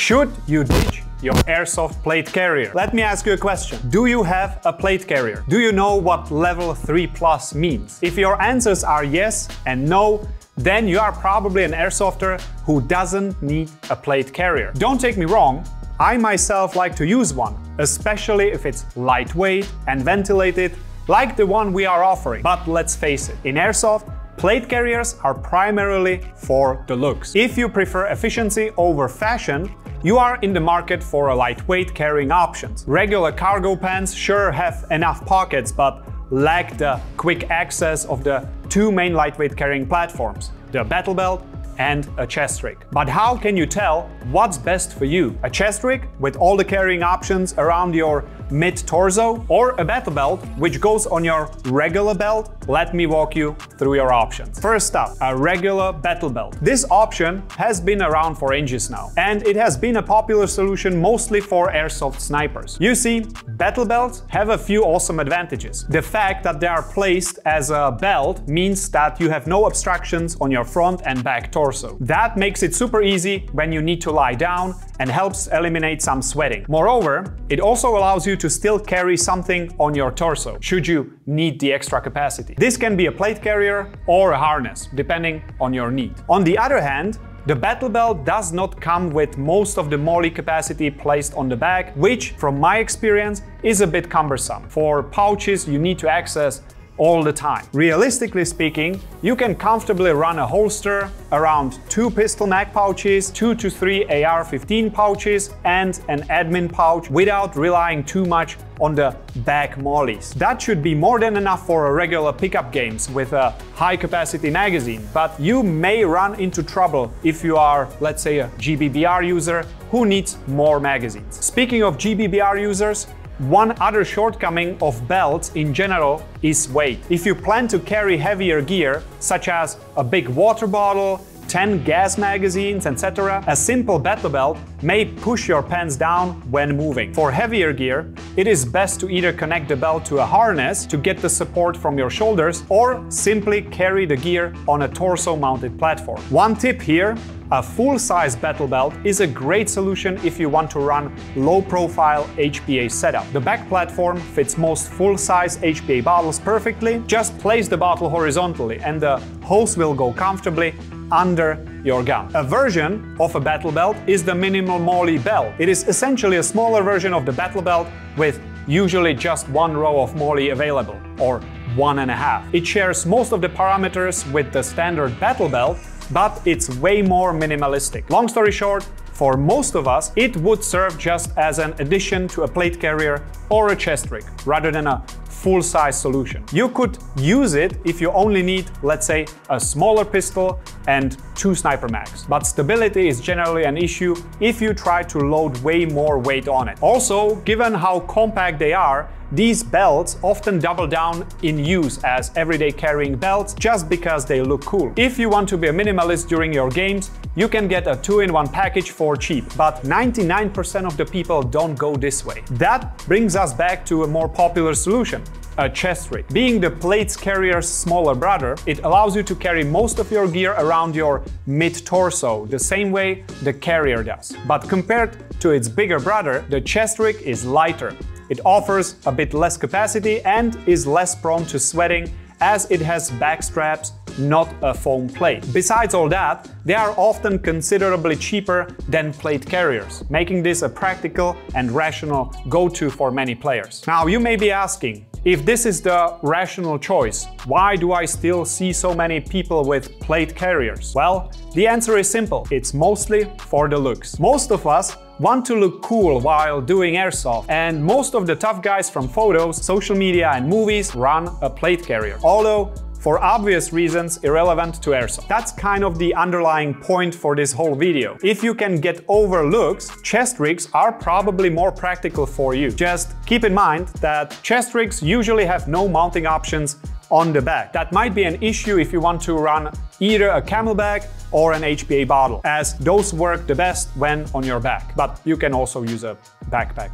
Should you ditch your airsoft plate carrier? Let me ask you a question. Do you have a plate carrier? Do you know what level 3+ means? If your answers are yes and no, then you are probably an airsofter who doesn't need a plate carrier. Don't take me wrong, I myself like to use one, especially if it's lightweight and ventilated, like the one we are offering. But let's face it, in airsoft, plate carriers are primarily for the looks. If you prefer efficiency over fashion, you are in the market for a lightweight carrying options. Regular cargo pants sure have enough pockets, but lack the quick access of the two main lightweight carrying platforms, the battle belt and a chest rig. But how can you tell what's best for you? A chest rig with all the carrying options around your mid-torso, or a battle belt which goes on your regular belt? Let me walk you through your options. First up, a regular battle belt. This option has been around for ages now, and it has been a popular solution mostly for airsoft snipers. You see, battle belts have a few awesome advantages. The fact that they are placed as a belt means that you have no obstructions on your front and back torso. That makes it super easy when you need to lie down and helps eliminate some sweating. Moreover, it also allows you to still carry something on your torso, should you need the extra capacity. This can be a plate carrier or a harness, depending on your need. On the other hand, the battle belt does not come with most of the MOLLE capacity placed on the back, which, from my experience, is a bit cumbersome. For pouches you need to access all the time. Realistically speaking, you can comfortably run a holster, around 2 pistol mag pouches, 2 to 3 AR-15 pouches, and an admin pouch without relying too much on the back mollies. That should be more than enough for a regular pickup games with a high capacity magazine, but you may run into trouble if you are, let's say, a GBBR user who needs more magazines. Speaking of GBBR users, one other shortcoming of belts in general is weight. If you plan to carry heavier gear, such as a big water bottle, 10 gas magazines, etc., a simple battle belt may push your pants down when moving. For heavier gear, it is best to either connect the belt to a harness to get the support from your shoulders, or simply carry the gear on a torso-mounted platform. One tip here: a full-size battle belt is a great solution if you want to run low-profile HPA setup. The back platform fits most full-size HPA bottles perfectly. Just place the bottle horizontally and the hose will go comfortably under your gun. A version of a battle belt is the minimal MOLLE belt. It is essentially a smaller version of the battle belt with usually just one row of MOLLE available, or 1.5. It shares most of the parameters with the standard battle belt, but it's way more minimalistic. Long story short, for most of us, it would serve just as an addition to a plate carrier or a chest rig, rather than a full-size solution. You could use it if you only need, let's say, a smaller pistol and 2 sniper mags. But stability is generally an issue if you try to load way more weight on it. Also, given how compact they are, these belts often double down in use as everyday carrying belts just because they look cool. If you want to be a minimalist during your games, you can get a 2-in-1 package for cheap, but 99% of the people don't go this way. That brings us back to a more popular solution: a chest rig. Being the plate carrier's smaller brother, it allows you to carry most of your gear around your mid-torso, the same way the carrier does. But compared to its bigger brother, the chest rig is lighter. It offers a bit less capacity and is less prone to sweating, as it has back straps, not a foam plate. Besides all that, they are often considerably cheaper than plate carriers, making this a practical and rational go-to for many players. Now, you may be asking, if this is the rational choice, why do I still see so many people with plate carriers? Well, the answer is simple. It's mostly for the looks. Most of us want to look cool while doing airsoft, and most of the tough guys from photos, social media and movies run a plate carrier, although for obvious reasons irrelevant to airsoft. That's kind of the underlying point for this whole video. If you can get over looks, chest rigs are probably more practical for you. Just keep in mind that chest rigs usually have no mounting options on the back. That might be an issue if you want to run either a camelback or an HPA bottle, as those work the best when on your back, but you can also use a backpack.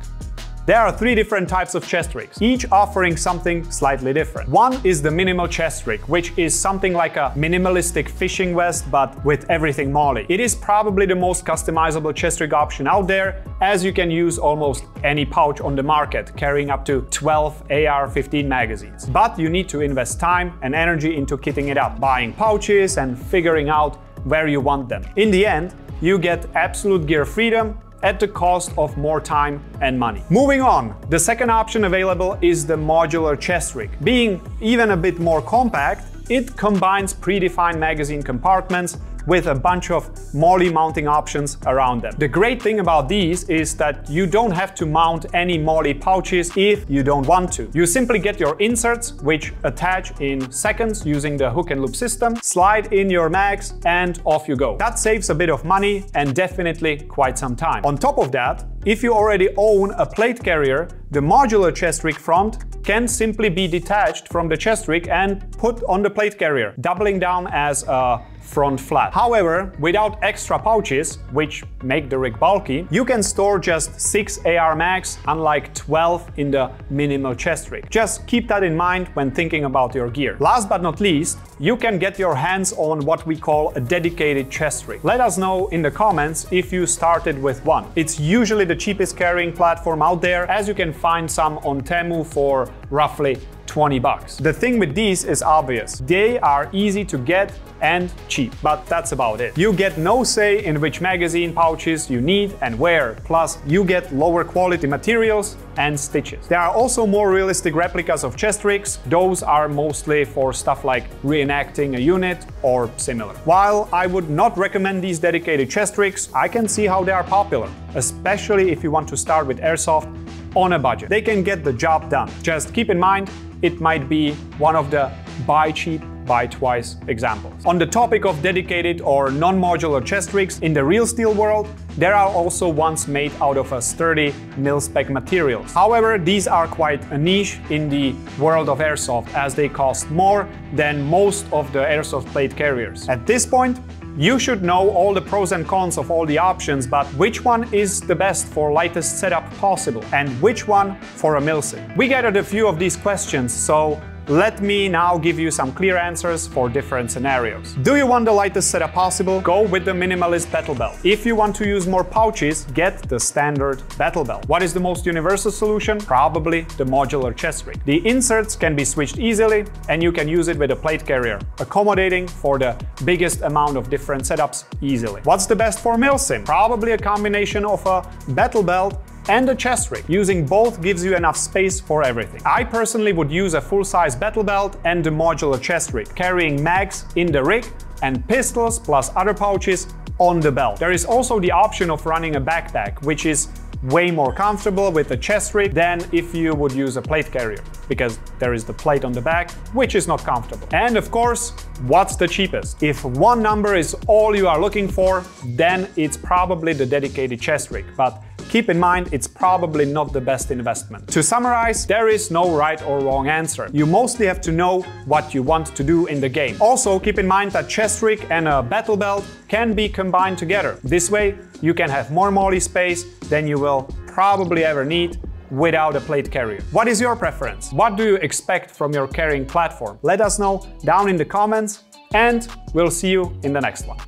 There are 3 different types of chest rigs, each offering something slightly different. One is the minimal chest rig, which is something like a minimalistic fishing vest but with everything MOLLE. It is probably the most customizable chest rig option out there, as you can use almost any pouch on the market, carrying up to 12 AR-15 magazines. But you need to invest time and energy into kitting it up, buying pouches and figuring out where you want them. In the end, you get absolute gear freedom at the cost of more time and money. Moving on, the second option available is the modular chest rig. Being even a bit more compact, it combines predefined magazine compartments with a bunch of MOLLE mounting options around them. The great thing about these is that you don't have to mount any MOLLE pouches if you don't want to. You simply get your inserts, which attach in seconds using the hook and loop system, slide in your mags, and off you go. That saves a bit of money and definitely quite some time. On top of that, if you already own a plate carrier, the modular chest rig front can simply be detached from the chest rig and put on the plate carrier, doubling down as a front flap. However, without extra pouches, which make the rig bulky, you can store just 6 AR mags, unlike 12 in the minimal chest rig. Just keep that in mind when thinking about your gear. Last but not least, you can get your hands on what we call a dedicated chest rig. Let us know in the comments if you started with one. It's usually the cheapest carrying platform out there, as you can find some on Temu for roughly 20 bucks. The thing with these is obvious. They are easy to get and cheap, but that's about it. You get no say in which magazine pouches you need and where, plus you get lower quality materials and stitches. There are also more realistic replicas of chest rigs. Those are mostly for stuff like reenacting a unit or similar. While I would not recommend these dedicated chest rigs, I can see how they are popular, especially if you want to start with airsoft on a budget. They can get the job done. Just keep in mind, it might be one of the buy cheap, buy twice examples. On the topic of dedicated or non-modular chest rigs, in the real steel world, there are also ones made out of a sturdy mil-spec materials. However, these are quite a niche in the world of airsoft, as they cost more than most of the airsoft plate carriers. At this point, you should know all the pros and cons of all the options, but which one is the best for lightest setup possible and which one for a milsim? We gathered a few of these questions, so let me now give you some clear answers for different scenarios. Do you want the lightest setup possible? Go with the minimalist battle belt. If you want to use more pouches, get the standard battle belt. What is the most universal solution? Probably the modular chest rig. The inserts can be switched easily and you can use it with a plate carrier, accommodating for the biggest amount of different setups easily. What's the best for milsim? Probably a combination of a battle belt and a chest rig. Using both gives you enough space for everything. I personally would use a full-size battle belt and the modular chest rig, carrying mags in the rig and pistols plus other pouches on the belt. There is also the option of running a backpack, which is way more comfortable with the chest rig than if you would use a plate carrier, because there is the plate on the back, which is not comfortable. And of course, what's the cheapest? If one number is all you are looking for, then it's probably the dedicated chest rig. But keep in mind, it's probably not the best investment. To summarize, there is no right or wrong answer. You mostly have to know what you want to do in the game. Also, keep in mind that chest rig and a battle belt can be combined together. This way, you can have more MOLLE space than you will probably ever need without a plate carrier. What is your preference? What do you expect from your carrying platform? Let us know down in the comments, and we'll see you in the next one.